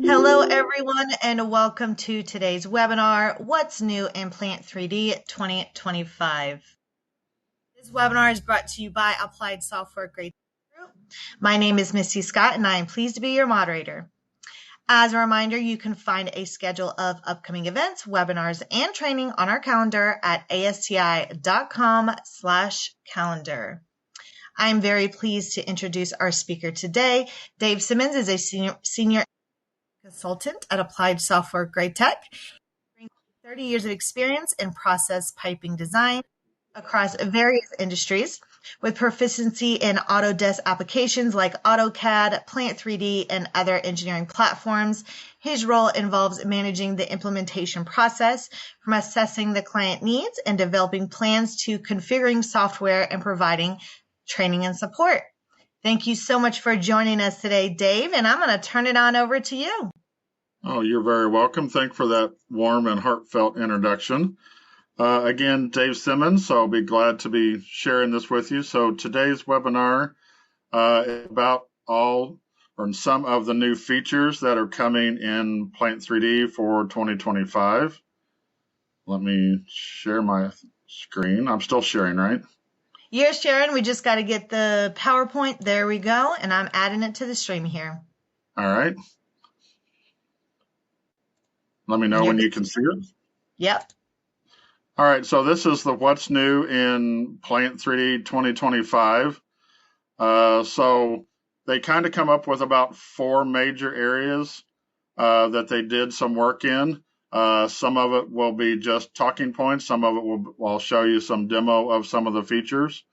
Hello, everyone, and welcome to today's webinar, What's New in Plant 3D 2025. This webinar is brought to you by Applied Software GRAITEC Group. My name is Misty Scott, and I am pleased to be your moderator. As a reminder, you can find a schedule of upcoming events, webinars, and training on our calendar at asti.com/calendar. I'm very pleased to introduce our speaker today. Dave Simmons is a senior consultant at Applied Software GRAITEC, bringing 30 years of experience in process piping design across various industries, with proficiency in Autodesk applications like AutoCAD, Plant 3D, and other engineering platforms. His role involves managing the implementation process, from assessing the client needs and developing plans to configuring software and providing training and support. Thank you so much for joining us today, Dave, and I'm going to turn it on over to you. Oh, you're very welcome. Thanks for that warm and heartfelt introduction. Again, Dave Simmons, so I'll be glad to be sharing this with you. So today's webinar is about all or some of the new features that are coming in Plant 3D for 2025. Let me share my screen. I'm still sharing, right? You're sharing. We just got to get the PowerPoint. There we go. And I'm adding it to the stream here. All right. Let me know when you can see it. Yep. All right. So this is the What's New in Plant 3D 2025. So they kind of come up with about 4 major areas that they did some work in. Some of it will be just talking points. Some of it I'll show you some demo of some of the features.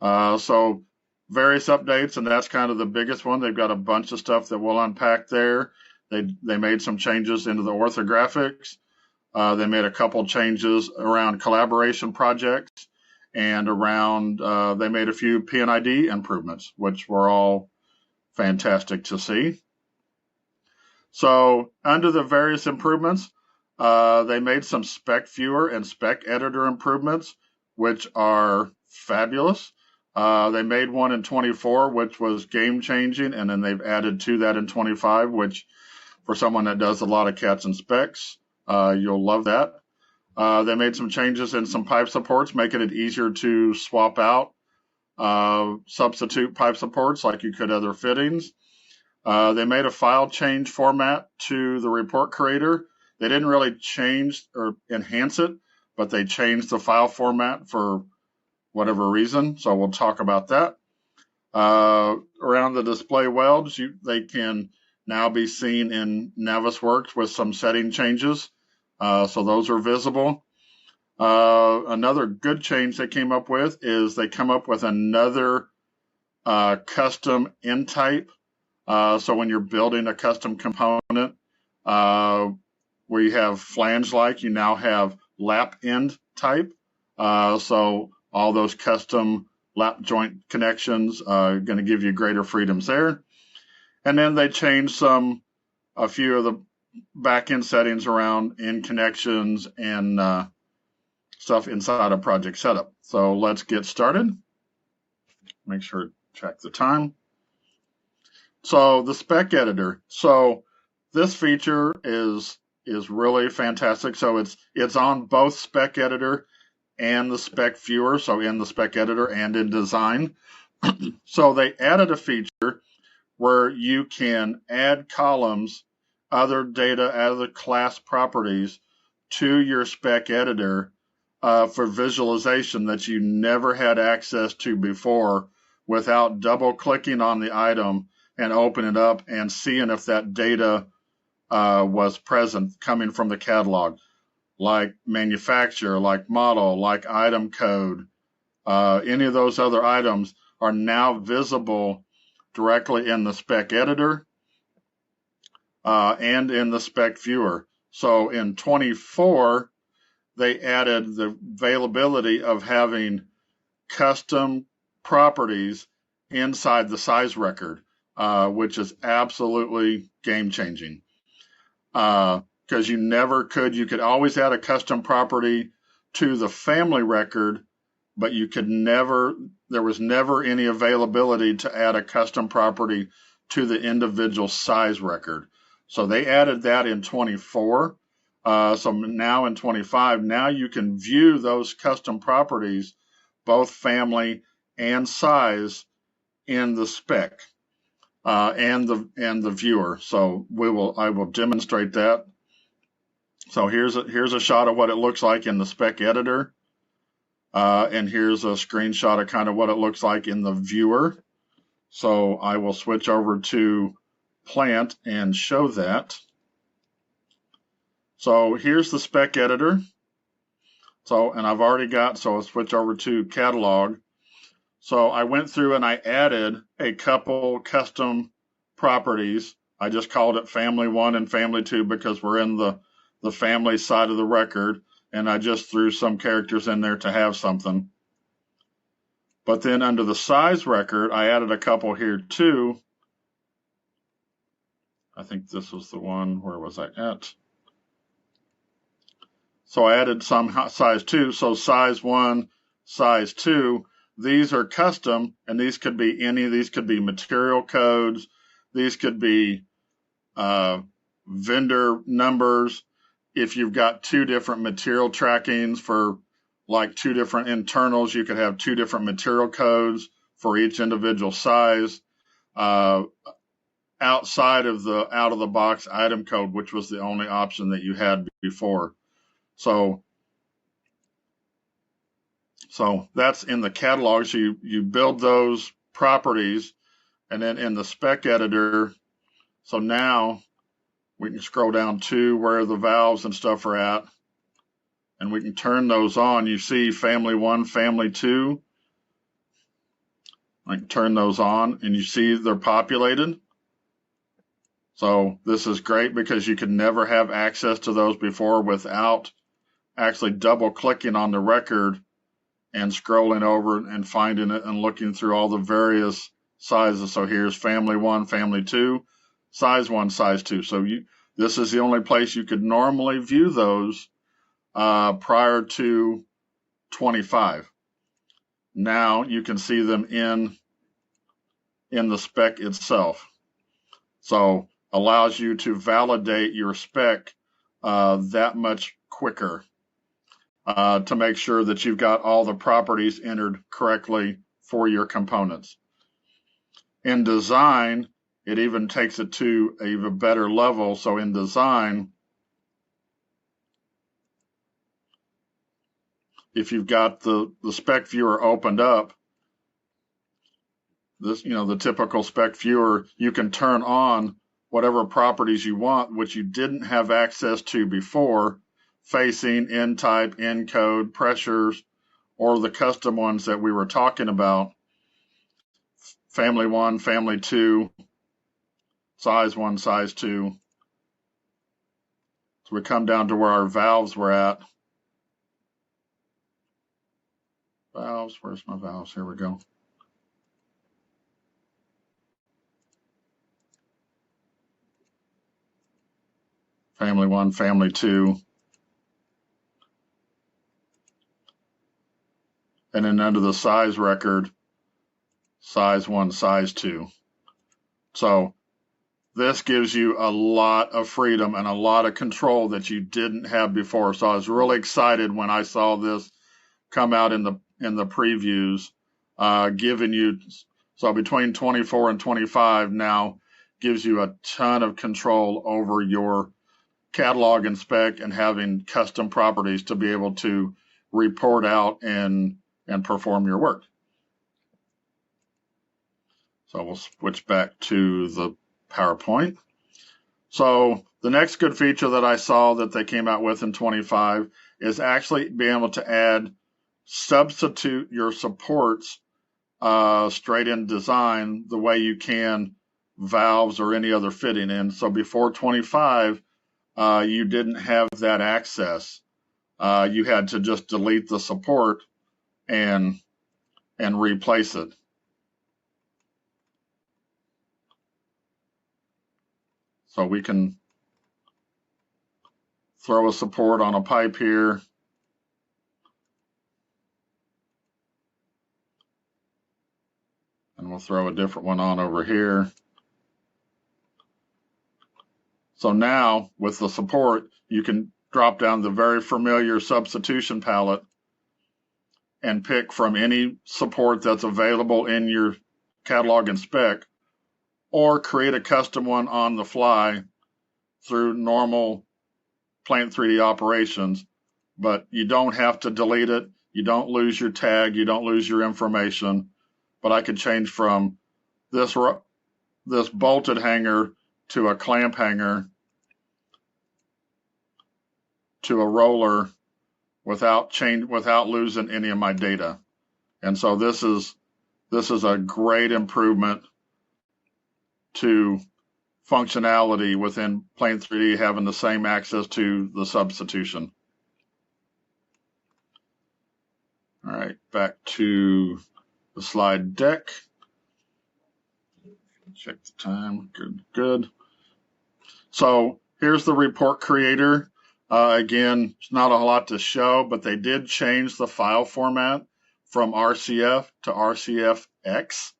So various updates, and that's kind of the biggest one. They've got a bunch of stuff that we'll unpack there. They made some changes into the orthographics. They made a couple changes around collaboration projects, and around they made a few P&ID improvements, which were all fantastic to see. So under the various improvements, they made some spec viewer and spec editor improvements, which are fabulous. They made one in 24, which was game changing, and then they've added to that in 25, which for someone that does a lot of CATs and specs, you'll love that. They made some changes in some pipe supports, making it easier to swap out substitute pipe supports like you could other fittings. They made a file change format to the report creator. They didn't really change or enhance it, but they changed the file format for whatever reason. So we'll talk about that. Around the display welds, they can now be seen in Navisworks with some setting changes. So those are visible. Another good change they came up with is they come up with another custom end type. So when you're building a custom component, where you have flange-like, you now have lap end type. So all those custom lap joint connections are going to give you greater freedoms there. And then they changed a few of the back-end settings around end connections and stuff inside a project setup. So let's get started. Make sure to check the time. So the spec editor. So this feature is really fantastic. So it's on both spec editor and the spec viewer. So in the spec editor and in design. So they added a feature where you can add columns, other data, other class properties to your spec editor for visualization that you never had access to before, without double clicking on the item and open it up and seeing if that data was present coming from the catalog, like manufacturer, like model, like item code. Any of those other items are now visible directly in the spec editor and in the spec viewer. So in 24, they added the availability of having custom properties inside the size record, which is absolutely game changing. Because you could always add a custom property to the family record, but there was never any availability to add a custom property to the individual size record. So they added that in 24. So now in 25, now you can view those custom properties, both family and size, in the spec and the viewer. So I will demonstrate that. So here's a shot of what it looks like in the spec editor, and here's a screenshot of kind of what it looks like in the viewer. So I will switch over to Plant and show that. So here's the spec editor. So, and I've already got, so I'll switch over to catalog. So I went through and I added a couple custom properties. I just called it family 1 and family 2 because we're in the family side of the record, and I just threw some characters in there to have something. But then under the size record, I added a couple here too. I think this was the one, where was I at? So I added some size 2, so size 1, size 2. These are custom, and these could be any of these could be material codes. These could be vendor numbers. If you've got 2 different material trackings for like 2 different internals, you could have 2 different material codes for each individual size. Outside of the out-of-the-box item code, which was the only option that you had before. So that's in the catalog. So you build those properties, and then in the spec editor, so now we can scroll down to where the valves and stuff are at, and we can turn those on. You see family 1, family 2. I can turn those on, and you see they're populated. So this is great because you could never have access to those before without actually double clicking on the record and scrolling over and finding it and looking through all the various sizes. So here's family 1, family 2, size 1, size 2. So this is the only place you could normally view those prior to 25. Now you can see them in the spec itself. So allows you to validate your spec that much quicker to make sure that you've got all the properties entered correctly for your components. In design, it even takes it to an even better level. So in design, if you've got the spec viewer opened up, this, the typical spec viewer, you can turn on whatever properties you want, which you didn't have access to before, facing, end type, end code, pressures, or the custom ones that we were talking about. Family 1, family 2, size 1, size 2. So we come down to where our valves were at. Valves, where's my valves? Here we go. Family 1, family 2. And then under the size record, size 1, size 2. So this gives you a lot of freedom and a lot of control that you didn't have before. So I was really excited when I saw this come out in the previews, giving you, so between 24 and 25 now gives you a ton of control over your catalog and spec and having custom properties to be able to report out and perform your work. So we'll switch back to the PowerPoint. So the next good feature that I saw that they came out with in 25 is actually being able to substitute your supports straight in design the way you can valves or any other fitting. And so before 25, you didn't have that access. You had to just delete the support and replace it. So we can throw a support on a pipe here. And we'll throw a different one on over here. So now with the support, you can drop down the very familiar substitution palette and pick from any support that's available in your catalog and spec, or create a custom one on the fly through normal Plant 3D operations. But you don't have to delete it. You don't lose your tag. You don't lose your information. But I could change from this bolted hanger to a clamp hanger to a roller without losing any of my data. And so this is a great improvement to functionality within Plant 3D, having the same access to the substitution. All right, back to the slide deck. Check the time. Good. So here's the report creator. Again, it's not a lot to show, but they did change the file format from RCF to RCFX.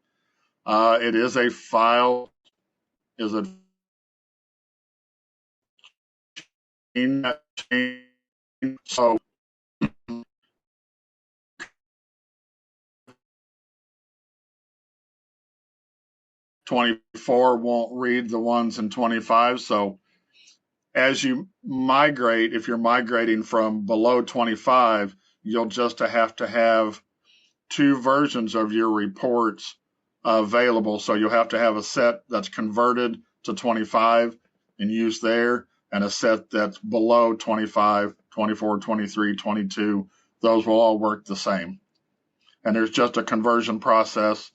It is a file, so 24 won't read the ones in 25. So as you migrate, if you're migrating from below 25, you'll just have to have two versions of your reports available. So you'll have to have a set that's converted to 25 and used there, and a set that's below 25, 24, 23, 22. Those will all work the same. And there's just a conversion process,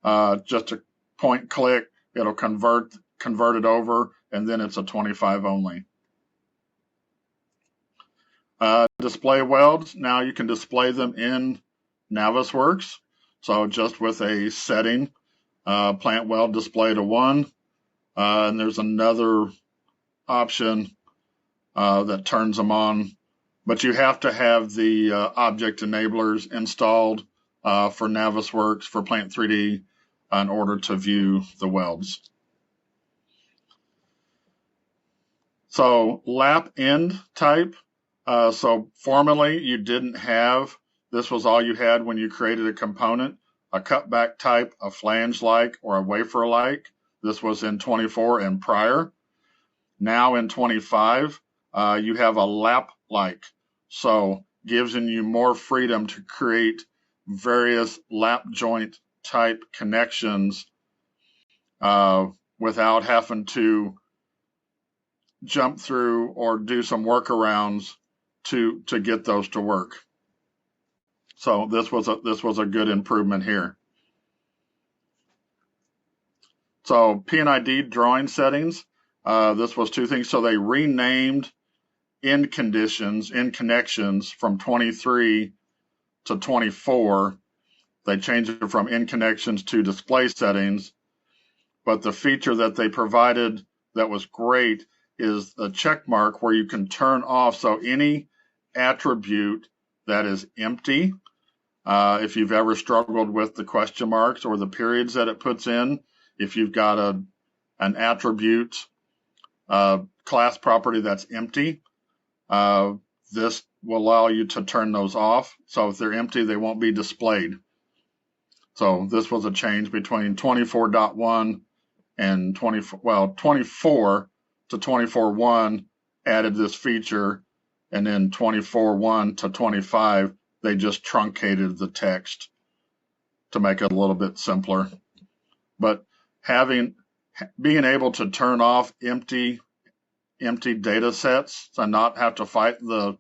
just a point click, it'll convert it over, and then it's a 25 only. Display welds, now you can display them in Navisworks. So just with a setting, plant weld display to 1, and there's another option that turns them on, but you have to have the object enablers installed for Navisworks, for Plant 3D, in order to view the welds. So lap end type. So formerly you didn't have, this was all you had when you created a component, a cutback type, a flange-like, or a wafer-like. This was in 24 and prior. Now in 25, you have a lap-like. So gives you more freedom to create various lap joint type connections without having to jump through or do some workarounds to get those to work. So this was a good improvement here. So P&ID drawing settings, this was two things. So they renamed end connections from 23 to 24. They changed it from end connections to display settings. But the feature that they provided that was great is a check mark where you can turn off. So any attribute that is empty, if you've ever struggled with the question marks or the periods that it puts in, if you've got an attribute class property that's empty, this will allow you to turn those off. So if they're empty, they won't be displayed. So this was a change between 24.1 and 24 to 24.1 added this feature, and then 24.1 to 25, they just truncated the text to make it a little bit simpler. But being able to turn off empty data sets and not have to fight the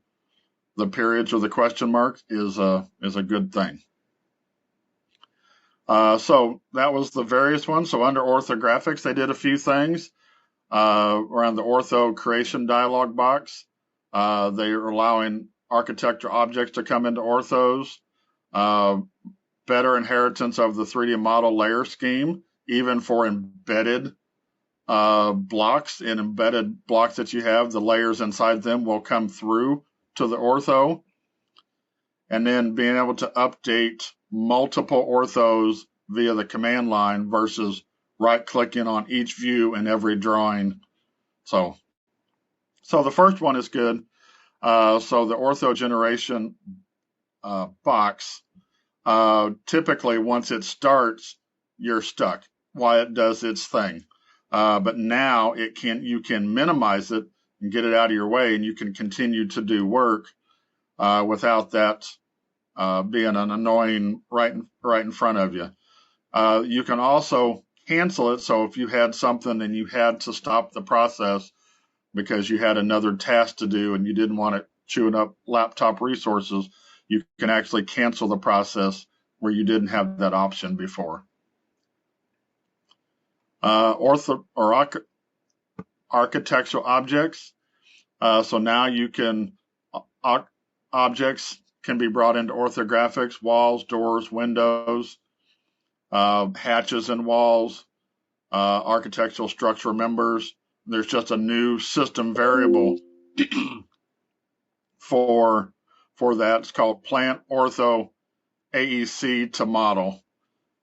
periods or the question marks is a good thing. So that was the various ones. So under orthographics, they did a few things around the ortho creation dialog box. They are allowing architecture objects to come into orthos, better inheritance of the 3D model layer scheme, even for embedded blocks. In embedded blocks that you have, the layers inside them will come through to the ortho. And then being able to update multiple orthos via the command line versus right-clicking on each view in every drawing. So So the first one is good. So the ortho generation box, typically once it starts, you're stuck while it does its thing. But now you can minimize it and get it out of your way, and you can continue to do work without that being an annoying right in front of you. You can also cancel it. So if you had something and you had to stop the process because you had another task to do and you didn't want it chewing up laptop resources, you can actually cancel the process where you didn't have that option before. Architectural objects. So now you can, objects can be brought into orthographics, walls, doors, windows, hatches and walls, architectural structure members. There's just a new system variable for that. It's called Plant Ortho AEC to model.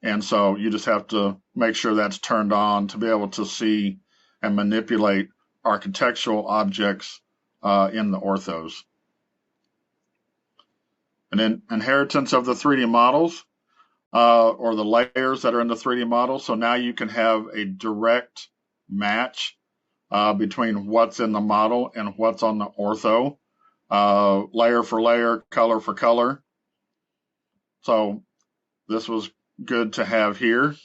And so you just have to make sure that's turned on to be able to see and manipulate architectural objects in the orthos. And then inheritance of the 3D models or the layers that are in the 3D model. So now you can have a direct match between what's in the model and what's on the ortho, layer for layer, color for color. So this was good to have here.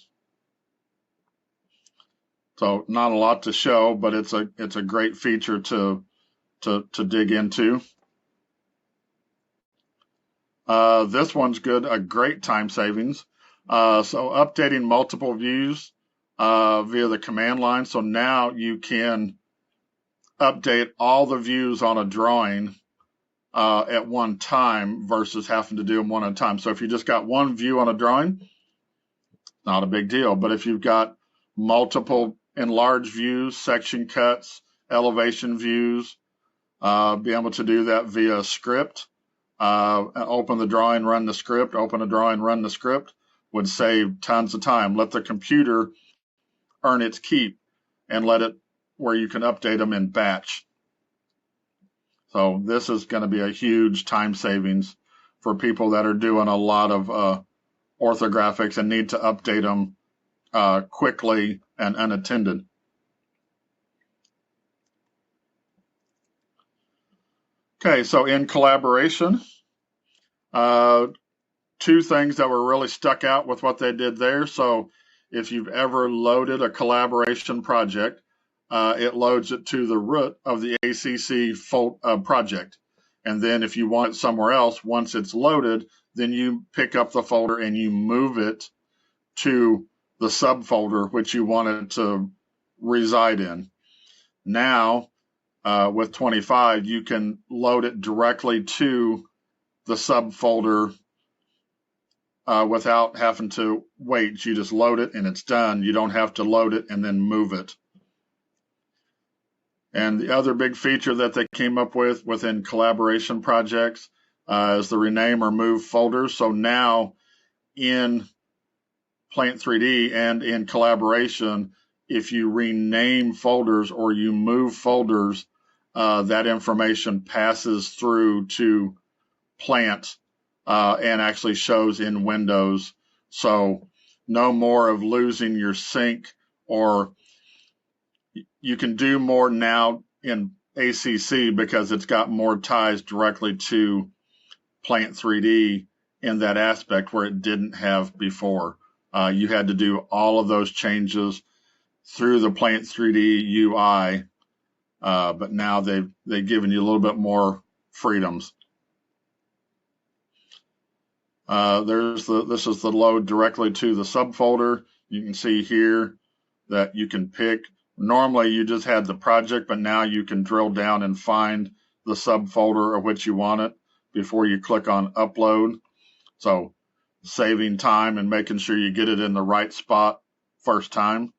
So not a lot to show, but it's a great feature to dig into. This one's good, a great time savings. So updating multiple views via the command line. So now you can update all the views on a drawing at one time versus having to do them one at a time. So if you just got one view on a drawing, not a big deal. But if you've got multiple enlarged views, section cuts, elevation views, be able to do that via script. Open the drawing, run the script, open a drawing, run the script would save tons of time. Let the computer earn its keep and let it where you can update them in batch. So this is going to be a huge time savings for people that are doing a lot of orthographics and need to update them quickly and unattended. Okay, so in collaboration, two things that were really stuck out with what they did there. So if you've ever loaded a collaboration project, it loads it to the root of the ACC project. And then if you want it somewhere else, once it's loaded, then you pick up the folder and you move it to the subfolder which you want it to reside in. Now, with 25, you can load it directly to the subfolder without having to wait. You just load it and it's done. You don't have to load it and then move it. And the other big feature that they came up with within collaboration projects is the rename or move folders. So now in Plant 3D and in collaboration, if you rename folders or you move folders, that information passes through to Plant and actually shows in Windows. So no more of losing your sync, or you can do more now in ACC because it's got more ties directly to Plant 3D in that aspect where it didn't have before. You had to do all of those changes through the Plant 3D UI, but now they've given you a little bit more freedoms. This is the load directly to the subfolder. You can see here that you can pick. Normally you just had the project, but now you can drill down and find the subfolder of which you want it before you click on upload. So saving time and making sure you get it in the right spot first time.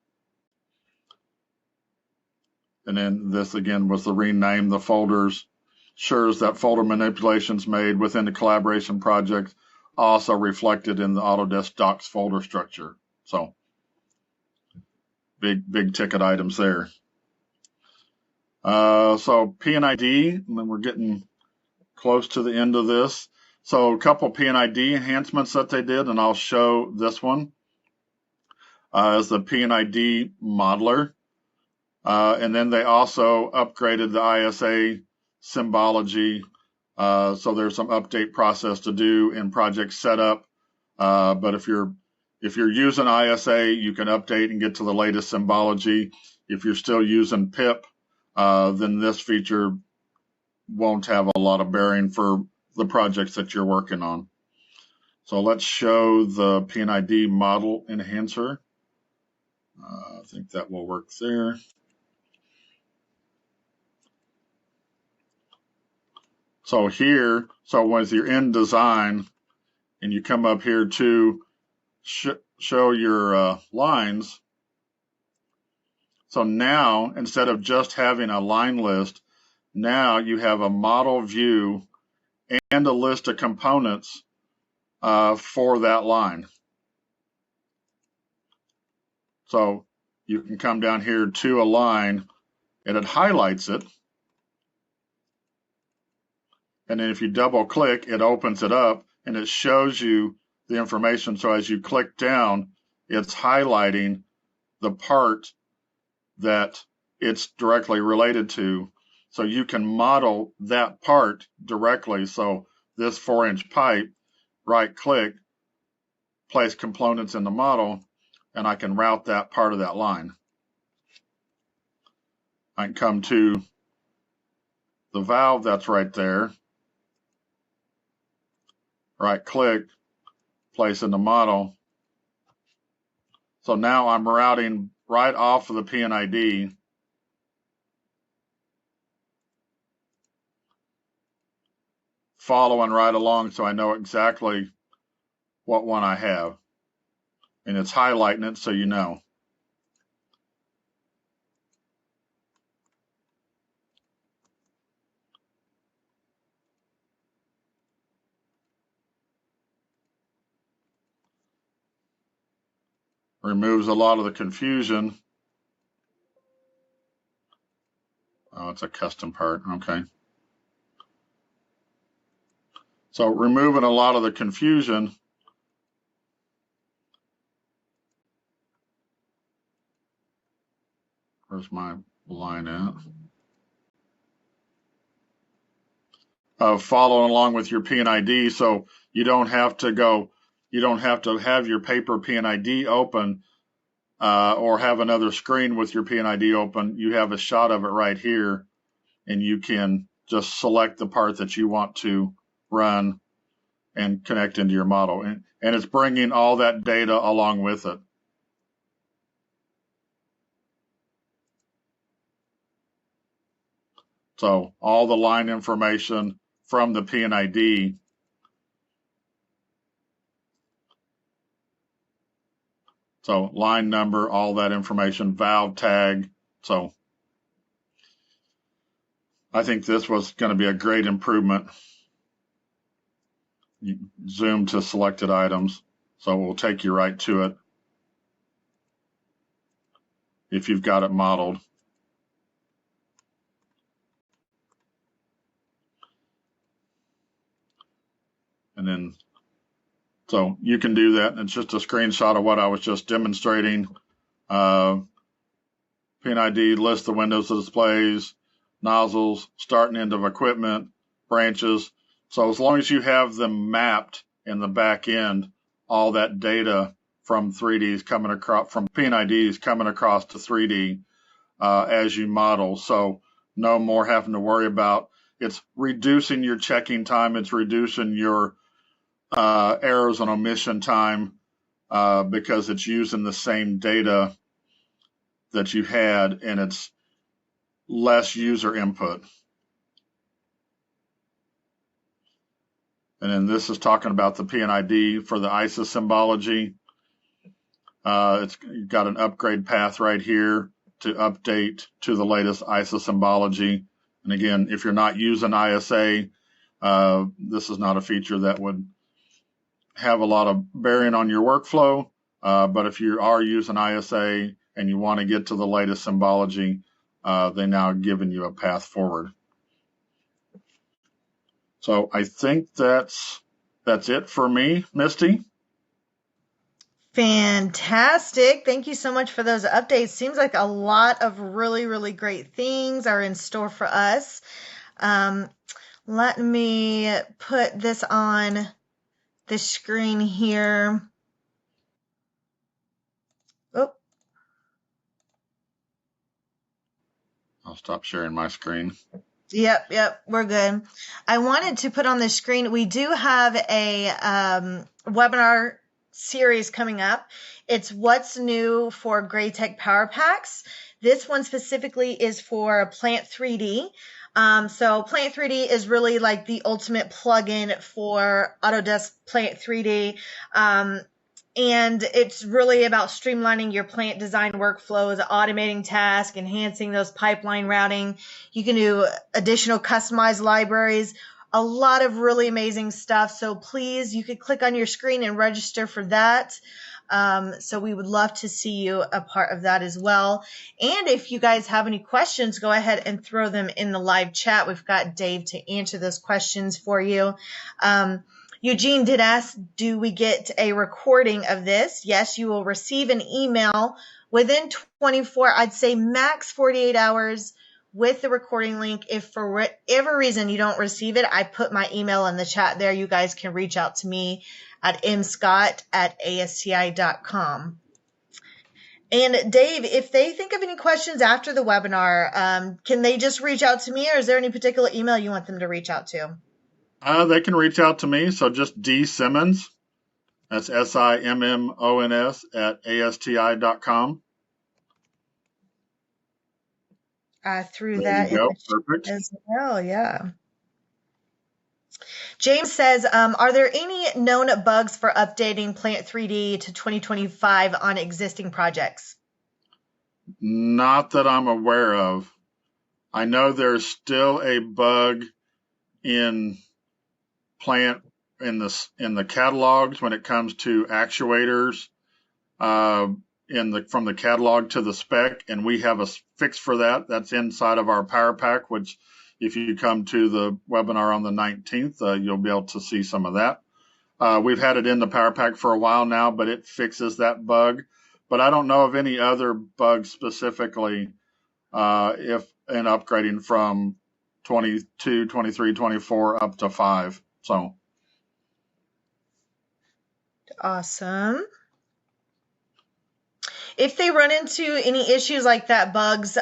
And then this again was the rename the folders. Ensures that folder manipulations made within the collaboration project also reflected in the Autodesk Docs folder structure. So big ticket items there. So So P&ID, and then we're getting close to the end of this. So a couple P&ID enhancements that they did, and I'll show this one as the P&ID modeler. And then they also upgraded the ISA symbology. So there's some update process to do in project setup. But if you're using ISA, you can update and get to the latest symbology. If you're still using PIP, then this feature won't have a lot of bearing for the projects that you're working on. So let's show the P&ID model enhancer. I think that will work there. So here, so once you're in design and you come up here to show your lines, so now instead of just having a line list, now you have a model view and a list of components for that line. So you can come down here to a line and it highlights it. And then if you double click, it opens it up and it shows you the information. So as you click down, it's highlighting the part that it's directly related to. So you can model that part directly. So this 4-inch pipe, right click, place components in the model, and I can route that part of that line. I can come to the valve that's right there, right click, place in the model. So now I'm routing right off of the P&ID. Following right along so I know exactly what one I have. And it's highlighting it so you know. Removes a lot of the confusion. Oh, it's a custom part. Okay. So removing a lot of the confusion. Where's my line at? Following along with your P&ID, so you don't have to go, you don't have to have your paper P&ID open or have another screen with your P&ID open. You have a shot of it right here, and you can just select the part that you want to run and connect into your model. And it's bringing all that data along with it. So all the line information from the P&ID. So line number, all that information, valve tag. So I think this was going to be a great improvement. You zoom to selected items, so we'll take you right to it if you've got it modeled. And then, so you can do that. It's just a screenshot of what I was just demonstrating. P&ID lists the windows, the displays, nozzles, start and end of equipment, branches. So as long as you have them mapped in the back end, all that data from 3D is coming across, from P&ID is coming across to 3D as you model. So no more having to worry about, it's reducing your checking time, it's reducing your errors and omission time because it's using the same data that you had and it's less user input. And then this is talking about the P&ID for the ISA symbology. It's got an upgrade path right here to update to the latest ISA symbology. And again, if you're not using ISA, this is not a feature that would have a lot of bearing on your workflow. But if you are using ISA and you want to get to the latest symbology, they now have given you a path forward. So I think that's it for me, Misty. Fantastic. Thank you so much for those updates. Seems like a lot of really, really great things are in store for us. Let me put this on the screen here. Oh, I'll stop sharing my screen. Yep, we're good. I wanted to put on the screen, we do have a webinar series coming up. It's what's new for GRAITEC Power Packs. This one specifically is for Plant 3D. So Plant 3D is really like the ultimate plugin for Autodesk Plant 3D. And it's really about streamlining your plant design workflows, automating tasks, enhancing those pipeline routing. You can do additional customized libraries, a lot of really amazing stuff. So please, you could click on your screen and register for that. So we would love to see you a part of that as well. And if you guys have any questions, go ahead and throw them in the live chat. We've got Dave to answer those questions for you. Eugene did ask, do we get a recording of this? Yes, you will receive an email within 24, I'd say max 48 hours with the recording link. If for whatever reason you don't receive it, I put my email in the chat there. You guys can reach out to me at mscott@asti.com. And Dave, if they think of any questions after the webinar, can they just reach out to me, or is there any particular email you want them to reach out to? They can reach out to me. So just D Simmons, that's SIMMONS @ASTI.com. I threw that in the chat as well. Yeah. James says, are there any known bugs for updating Plant 3D to 2025 on existing projects? Not that I'm aware of. I know there's still a bug in Plant in the catalogs when it comes to actuators from the catalog to the spec, and we have a fix for that. That's inside of our Power Pack, which if you come to the webinar on the 19th, you'll be able to see some of that. We've had it in the Power Pack for a while now, but it fixes that bug. But I don't know of any other bugs specifically if in upgrading from 22, 23, 24 up to 5. So awesome. If they run into any issues like that, bugs,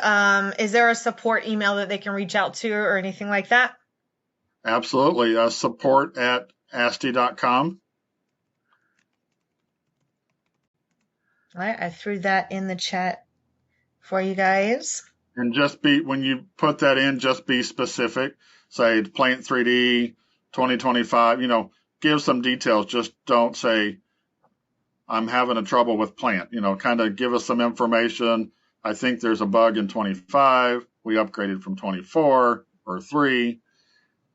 is there a support email that they can reach out to or anything like that? Absolutely. Support@asti.com. All right, I threw that in the chat for you guys. And when you put that in, just be specific. Say Plant 3D 2025, give some details. Just don't say, I'm having a trouble with Plant. Kind of give us some information. I think there's a bug in 25. We upgraded from 24 or 3.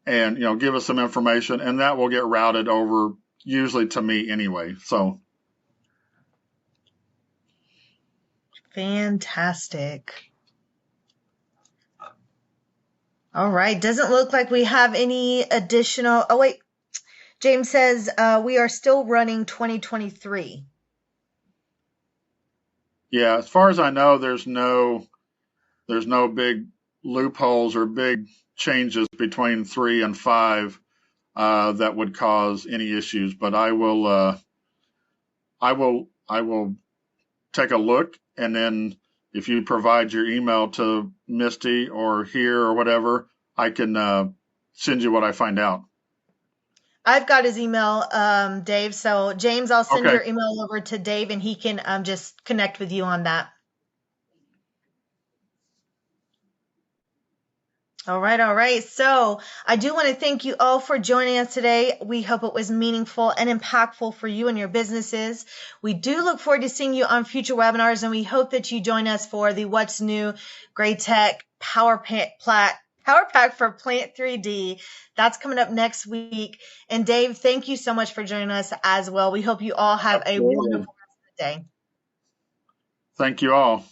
And, give us some information. And that will get routed over usually to me anyway. So. Fantastic. All right. Doesn't look like we have any additional. Oh, wait. James says we are still running 2023. Yeah, as far as I know, there's no big loopholes or big changes between 3 and 5 that would cause any issues. But I will take a look, and then if you provide your email to Misty or here or whatever, I can send you what I find out. I've got his email, Dave. So James, I'll send your email over to Dave, and he can just connect with you on that. All right. So I do want to thank you all for joining us today. We hope it was meaningful and impactful for you and your businesses. We do look forward to seeing you on future webinars, and we hope that you join us for the What's New GRAITEC Power Pack for Plant 3D. That's coming up next week. And Dave, thank you so much for joining us as well. We hope you all have a wonderful rest of the day. Thank you all.